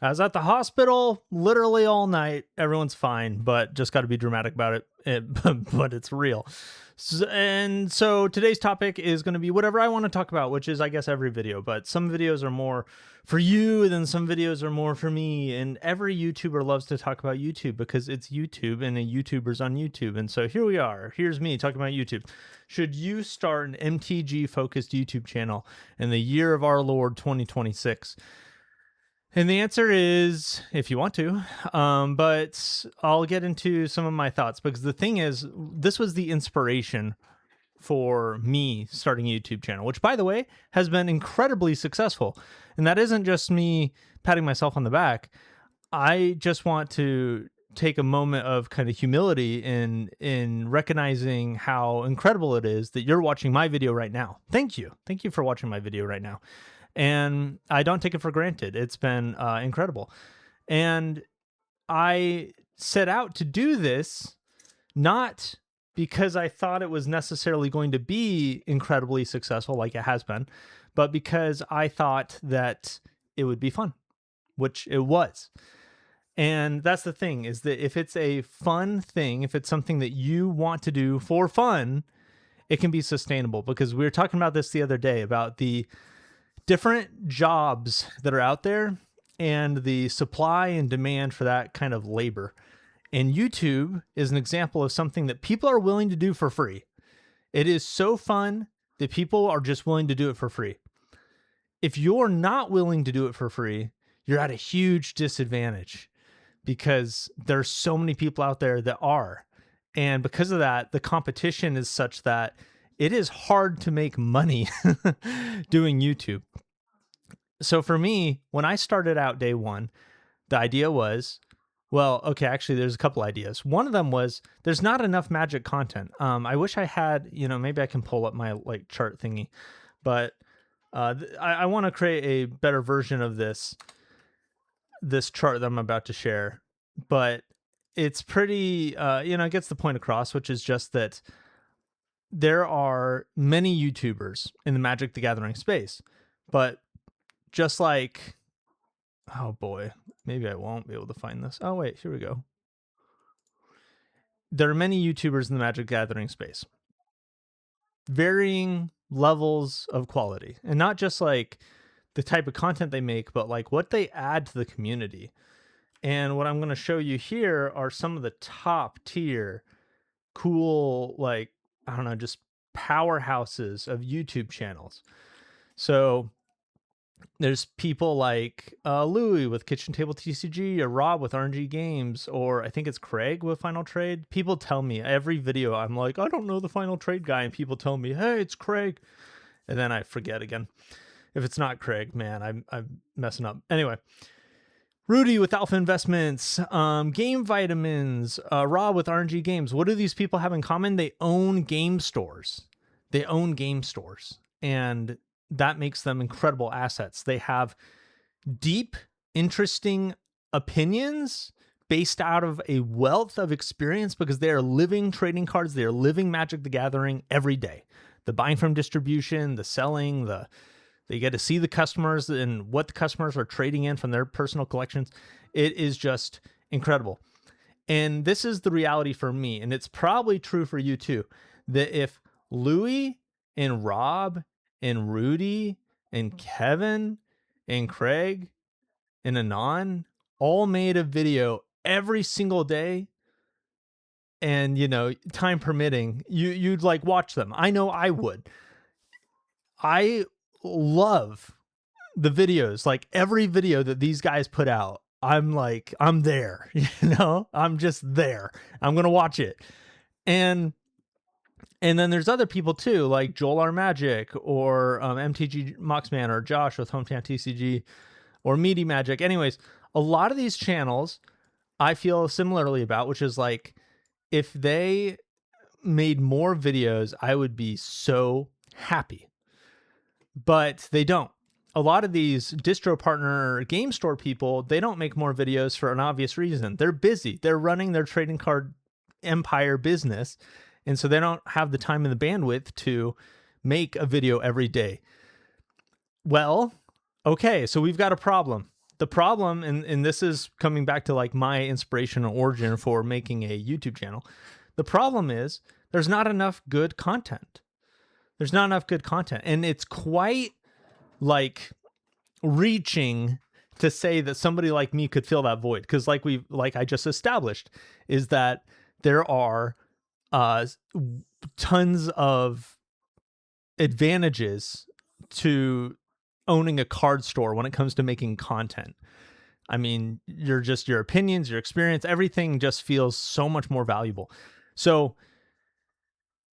I was at the hospital literally all night. Everyone's fine, but just got to be dramatic about but it's real. And so today's topic is going to be whatever I want to talk about, which is, I guess, every video. But some videos are more for you, and then some videos are more for me. And every YouTuber loves to talk about YouTube because it's YouTube and a YouTuber's on YouTube. And so here we are. Here's me talking about YouTube. Should you start an MTG focused YouTube channel in the year of our Lord 2026? And the answer is, if you want to, but I'll get into some of my thoughts, because the thing is, this was the inspiration for me starting a YouTube channel, which, by the way, has been incredibly successful. And that isn't just me patting myself on the back. I just want to take a moment of kind of humility in recognizing how incredible it is that you're watching my video right now. Thank you. Thank you for watching my video right now. And I don't take it for granted. It's been incredible. And I set out to do this not because I thought it was necessarily going to be incredibly successful like it has been, but because I thought that it would be fun, which it was. And that's the thing, is that if it's a fun thing, if it's something that you want to do for fun, it can be sustainable. Because we were talking about this the other day, about the different jobs that are out there and the supply and demand for that kind of labor. And YouTube is an example of something that people are willing to do for free. It is so fun that people are just willing to do it for free. If you're not willing to do it for free, you're at a huge disadvantage, because there's so many people out there that are. And because of that, the competition is such that it is hard to make money doing YouTube. So for me, when I started out day one, the idea was, well, okay, actually there's a couple ideas. One of them was, there's not enough Magic content. I wish I had, maybe I can pull up my chart thingy, but I want to create a better version of this chart that I'm about to share. But it's pretty, it gets the point across, which is just that there are many YouTubers in the Magic the Gathering space, but just like, oh boy, maybe I won't be able to find this. Oh wait, here we go. There are many YouTubers in the Magic Gathering space, varying levels of quality, and not just like the type of content they make, but like what they add to the community. And what I'm going to show you here are some of the top tier, cool, I don't know, just powerhouses of YouTube channels. So there's people like Louis with Kitchen Table TCG, or Rob with RNG Games, or I think it's Craig with Final Trade. People tell me every video, I'm like, I don't know the Final Trade guy, and people tell me, hey, it's Craig, and then I forget again. If it's not Craig, man, I'm messing up. Anyway, Rudy with Alpha Investments, Game Vitamins, Rob with RNG Games. What do these people have in common? They own game stores. And that makes them incredible assets. They have deep, interesting opinions based out of a wealth of experience, because they are living trading cards. They are living Magic the Gathering every day. The buying from distribution, the selling, they get to see the customers and what the customers are trading in from their personal collections. It is just incredible. And this is the reality for me, and it's probably true for you too, that if Louis and Rob and Rudy and Kevin and Craig and Anon all made a video every single day, and time permitting, you'd watch them. I know I would. I love the videos. Like every video that these guys put out, I'm there, I'm just there. I'm going to watch it. And then there's other people too, like Joel R. Magic, or MTG Moxman, or Josh with Hometown TCG, or Meaty Magic. Anyways, a lot of these channels I feel similarly about, which is like, if they made more videos, I would be so happy. But they don't. A lot of these distro partner game store people, they don't make more videos for an obvious reason. They're busy. They're running their trading card empire business. And so they don't have the time and the bandwidth to make a video every day. Well, okay, so we've got a problem. the problem, and this is coming back to like my inspiration and origin for making a YouTube channel. The problem is there's not enough good content. There's not enough good content. And it's quite like reaching to say that somebody like me could fill that void. Because like I just established, is that there are tons of advantages to owning a card store when it comes to making content. I mean, your opinions, your experience, everything just feels so much more valuable. So,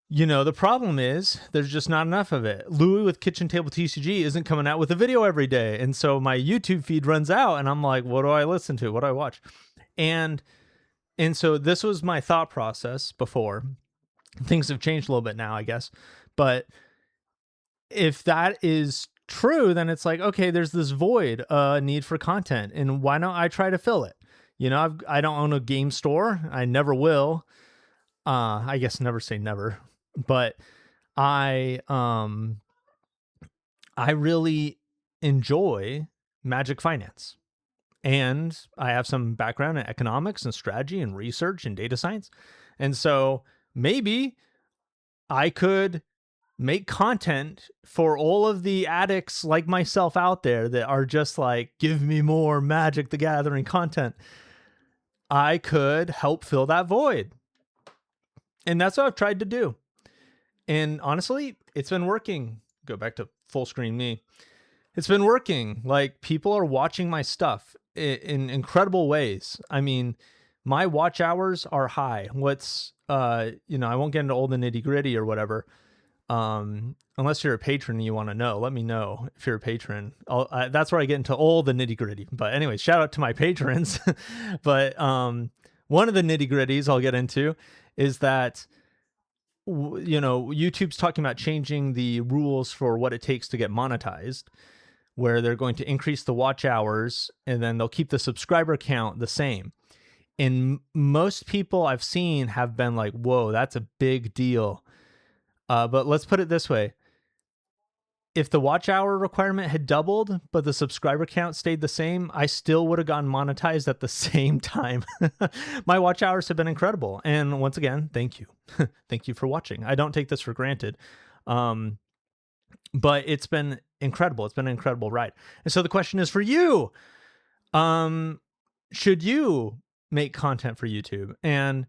the problem is there's just not enough of it. Louis with Kitchen Table TCG isn't coming out with a video every day. And so my YouTube feed runs out and I'm like, what do I listen to? What do I watch? And so this was my thought process before. Things have changed a little bit now, I guess. But if that is true, then it's like, okay, there's this void, need for content, and why don't I try to fill it? I don't own a game store. I never will. I guess never say never, but I really enjoy Magic Finance, and I have some background in economics and strategy and research and data science, and so maybe I could make content for all of the addicts like myself out there that are just like, give me more Magic the Gathering content. I could help fill that void. And that's what I've tried to do. And honestly, it's been working. Go back to full screen me. It's been working. Like, people are watching my stuff in incredible ways. I mean, my watch hours are high. I won't get into all the nitty gritty or whatever. Unless you're a patron and you want to know, let me know if you're a patron. That's where I get into all the nitty gritty. But anyway, shout out to my patrons. But one of the nitty gritties I'll get into is that, YouTube's talking about changing the rules for what it takes to get monetized, where they're going to increase the watch hours and then they'll keep the subscriber count the same. And most people I've seen have been like, whoa, that's a big deal. But let's put it this way. If the watch hour requirement had doubled, but the subscriber count stayed the same, I still would have gotten monetized at the same time. My watch hours have been incredible. And once again, thank you. Thank you for watching. I don't take this for granted. But it's been incredible. It's been an incredible ride. And so the question is for you, should you make content for YouTube? And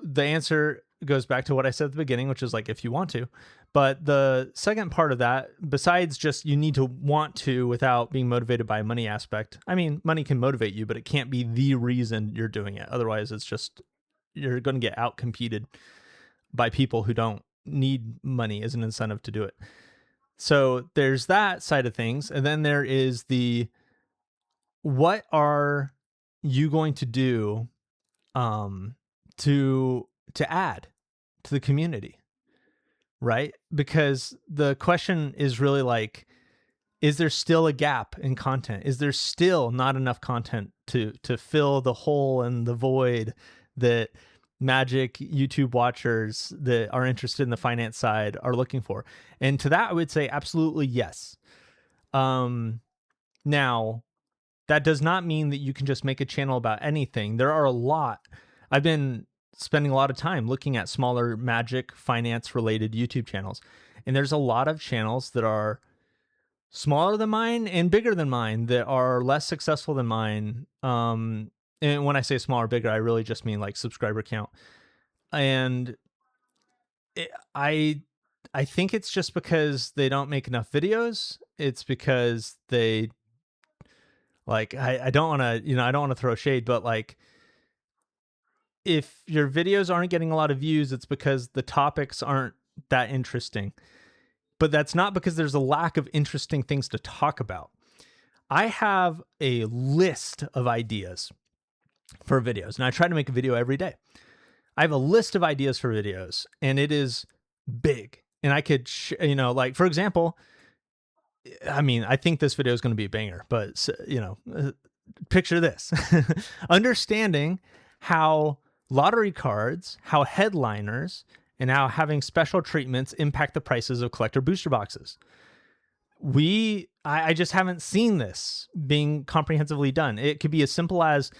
the answer goes back to what I said at the beginning, which is like, if you want to. But the second part of that, besides just you need to want to without being motivated by a money aspect. I mean, money can motivate you, but it can't be the reason you're doing it. Otherwise, it's just, you're going to get outcompeted by people who don't need money as an incentive to do it. So there's that side of things. And then there is what are you going to do to add to the community, right? Because the question is really like, is there still a gap in content? Is there still not enough content to fill the hole and the void that Magic YouTube watchers that are interested in the finance side are looking for? And to that, I would say absolutely yes. Now, that does not mean that you can just make a channel about anything. There are a lot. I've been spending a lot of time looking at smaller Magic finance related YouTube channels. And there's a lot of channels that are smaller than mine and bigger than mine that are less successful than mine. And when I say smaller, bigger, I really just mean like subscriber count. And I think it's just because they don't make enough videos. It's because they like, I don't want to, I don't want to throw shade, but like, if your videos aren't getting a lot of views, it's because the topics aren't that interesting. But that's not because there's a lack of interesting things to talk about. I have a list of ideas for videos, and I try to make a video every day. I have a list of ideas for videos, and it is big. And I could, like, for example, I mean, I think this video is going to be a banger, but, picture this. Understanding how lottery cards, how headliners, and how having special treatments impact the prices of collector booster boxes. I just haven't seen this being comprehensively done. It could be as simple as,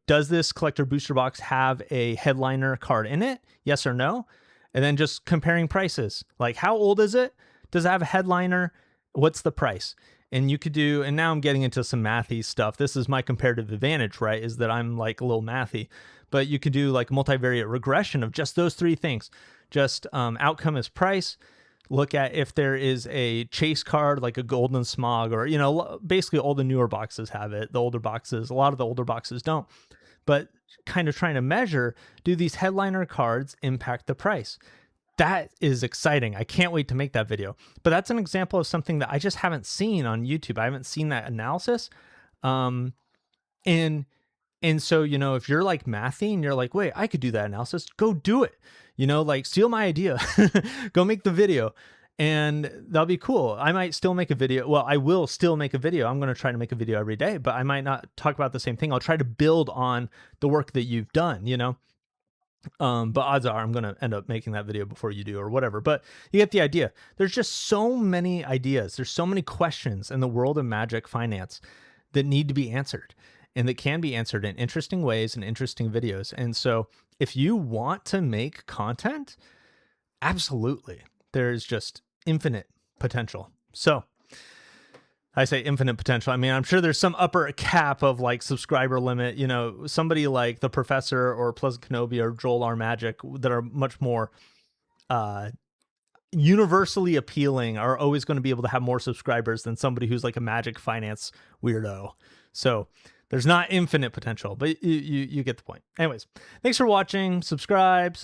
does this collector booster box have a headliner card in it? Yes or no? And then just comparing prices. Like, how old is it? Does it have a headliner? What's the price? And you could do, and now I'm getting into some mathy stuff. This is my comparative advantage, right? Is that I'm like a little mathy. But you could do like multivariate regression of just those three things. Just outcome is price. Look at if there is a chase card like a golden smog, or, basically all the newer boxes have it. The older boxes, a lot of the older boxes don't. But kind of trying to measure, do these headliner cards impact the price? That is exciting. I can't wait to make that video. But that's an example of something that I just haven't seen on YouTube. I haven't seen that analysis. And so, if you're like mathy and you're like, wait, I could do that analysis, go do it. Like, steal my idea, go make the video, and that'll be cool. I might still make a video. Well, I will still make a video. I'm going to try to make a video every day, but I might not talk about the same thing. I'll try to build on the work that you've done, but odds are I'm going to end up making that video before you do or whatever, but you get the idea. There's just so many ideas. There's so many questions in the world of Magic finance that need to be answered, and that can be answered in interesting ways and interesting videos. And so if you want to make content, absolutely, there's just infinite potential. So I say infinite potential. I mean, I'm sure there's some upper cap of like subscriber limit, somebody like the Professor or Pleasant Kenobi or Joel R. Magic that are much more universally appealing are always going to be able to have more subscribers than somebody who's like a Magic finance weirdo. So there's not infinite potential, but you get the point. Anyways, thanks for watching. Subscribe.